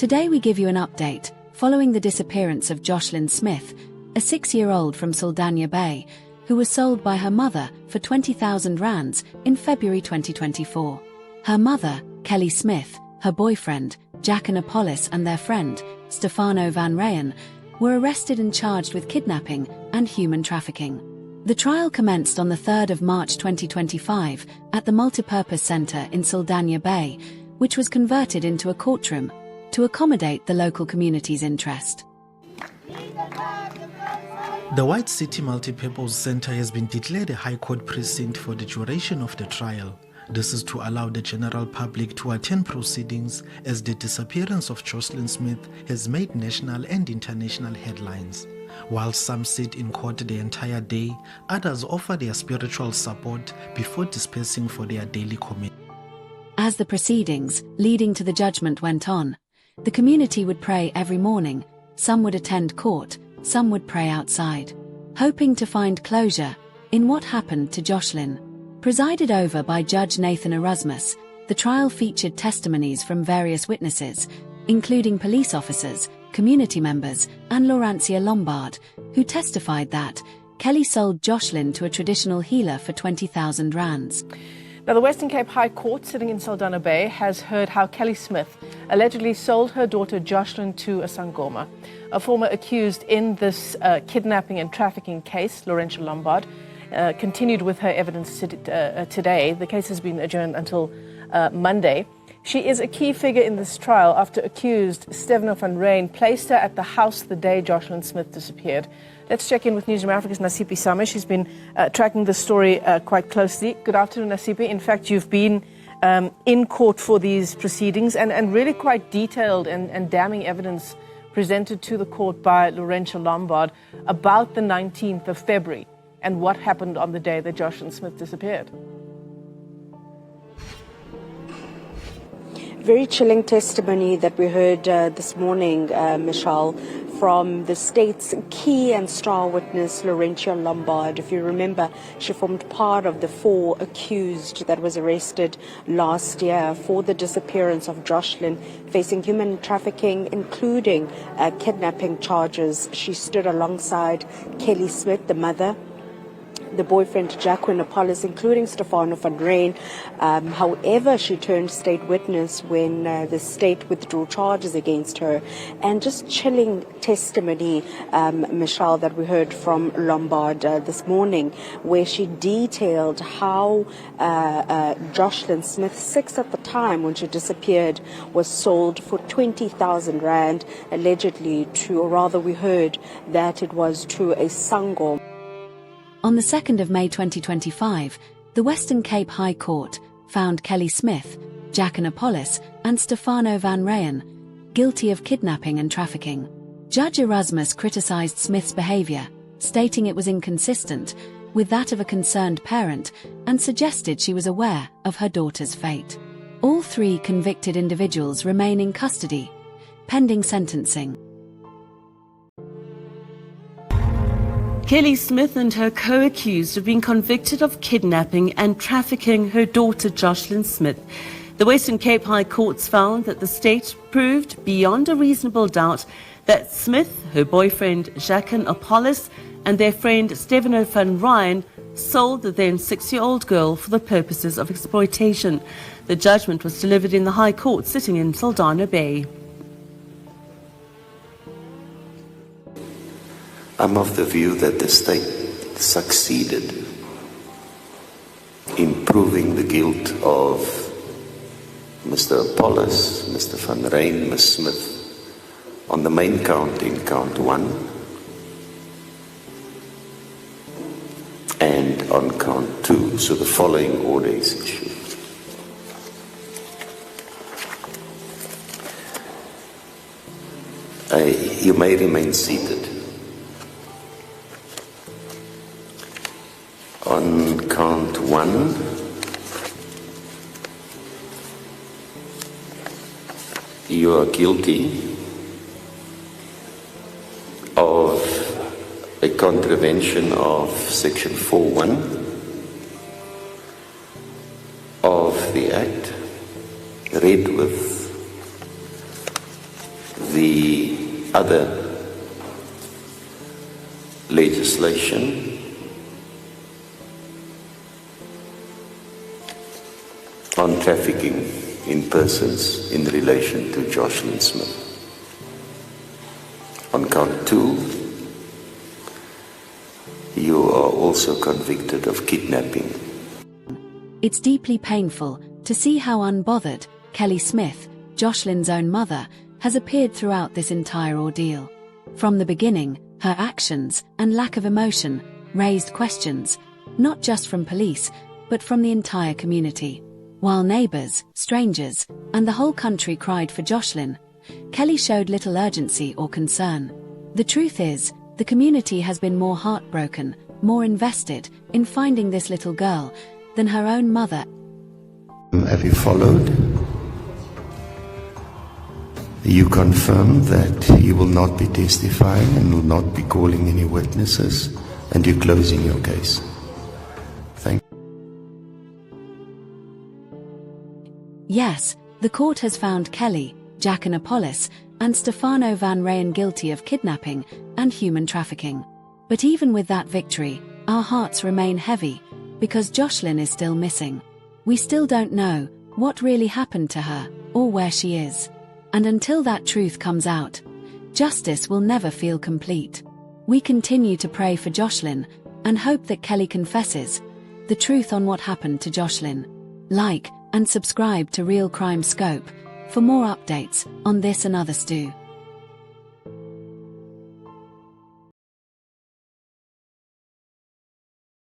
Today we give you an update following the disappearance of Joshlin Smith, a 6-year-old from Saldanha Bay, who was sold by her mother for 20,000 rands in February 2024. Her mother, Kelly Smith, her boyfriend, Jacquen Appollis, and their friend, Steveno van Rhyn, were arrested and charged with kidnapping and human trafficking. The trial commenced on the 3rd of March 2025 at the Multipurpose Centre in Saldanha Bay, which was converted into a courtroom to accommodate the local community's interest. The White City Multipurpose Centre has been declared a High Court precinct for the duration of the trial. This is to allow the general public to attend proceedings, as the disappearance of Joshlin Smith has made national and international headlines. While some sit in court the entire day, others offer their spiritual support before dispersing for their daily commit. As the proceedings leading to the judgment went on, the community would pray every morning. Some would attend court, some would pray outside, hoping to find closure in what happened to Joshlin. Presided over by Judge Nathan Erasmus, the trial featured testimonies from various witnesses, including police officers, community members, and Laurencia Lombard, who testified that Kelly sold Joshlin to a traditional healer for 20,000 rands. Now, the Western Cape High Court, sitting in Saldanha Bay, has heard how Kelly Smith allegedly sold her daughter Joshlin to a Sangoma. A former accused in this kidnapping and trafficking case, Laurencia Lombard, continued with her evidence today. The case has been adjourned until Monday. She is a key figure in this trial after accused Steveno van Rhyn placed her at the house the day Joshlin Smith disappeared. Let's check in with Newsroom Africa's Nasipi Sama. She's been tracking the story quite closely. Good afternoon, Nasipi. In fact, you've been in court for these proceedings and really quite detailed and damning evidence presented to the court by Laurencia Lombard about the 19th of February and what happened on the day that Joshlin Smith disappeared. Very chilling testimony that we heard this morning, Michelle, from the state's key and star witness, Laurencia Lombard. If you remember, she formed part of the 4 accused that was arrested last year for the disappearance of Joshlin, facing human trafficking, including kidnapping charges. She stood alongside Kelly Smith, the mother, the boyfriend Jacquen Appollis, including Steveno van Rhyn. However, she turned state witness when the state withdrew charges against her. And just chilling testimony, Michelle, that we heard from Lombard this morning, where she detailed how Joshlin Smith, 6 at the time when she disappeared, was sold for 20,000 rand, allegedly to, or rather we heard that it was to a Sangoma. On the 2nd of May 2025, the Western Cape High Court found Kelly Smith, Jacquen Appollis, and Steveno van Rhyn guilty of kidnapping and trafficking. Judge Erasmus criticized Smith's behavior, stating it was inconsistent with that of a concerned parent, and suggested she was aware of her daughter's fate. All 3 convicted individuals remain in custody, pending sentencing. Kelly Smith and her co-accused have been convicted of kidnapping and trafficking her daughter Joshlin Smith. The Western Cape High Courts found that the state proved beyond a reasonable doubt that Smith, her boyfriend Jacquen Appollis, and their friend Steveno van Rhyn sold the then 6-year-old girl for the purposes of exploitation. The judgment was delivered in the High Court sitting in Saldanha Bay. I'm of the view that the state succeeded in proving the guilt of Mr. Appollis, Mr. van Rhyn, Ms. Smith on the main count in count 1 and on count 2. So the following order is issued. You may remain seated. On count 1, you are guilty of a contravention of section 4.1 of the Act, read with the other legislation on trafficking in persons in relation to Joshlin Smith. On count 2, you are also convicted of kidnapping. It's deeply painful to see how unbothered Kelly Smith, Joshlin's own mother, has appeared throughout this entire ordeal. From the beginning, her actions and lack of emotion raised questions, not just from police, but from the entire community. While neighbors, strangers, and the whole country cried for Joshlin, Kelly showed little urgency or concern. The truth is, the community has been more heartbroken, more invested in finding this little girl than her own mother. Have you followed? You confirm that you will not be testifying and will not be calling any witnesses, and you're closing your case. Thank you. Yes, the court has found Kelly, Jacquen Appollis, and Steveno van Rhyn guilty of kidnapping and human trafficking. But even with that victory, our hearts remain heavy, because Joshlin is still missing. We still don't know what really happened to her, or where she is. And until that truth comes out, justice will never feel complete. We continue to pray for Joshlin, and hope that Kelly confesses the truth on what happened to Joshlin. Like and subscribe to Real Crime Scope for more updates on this and other stew.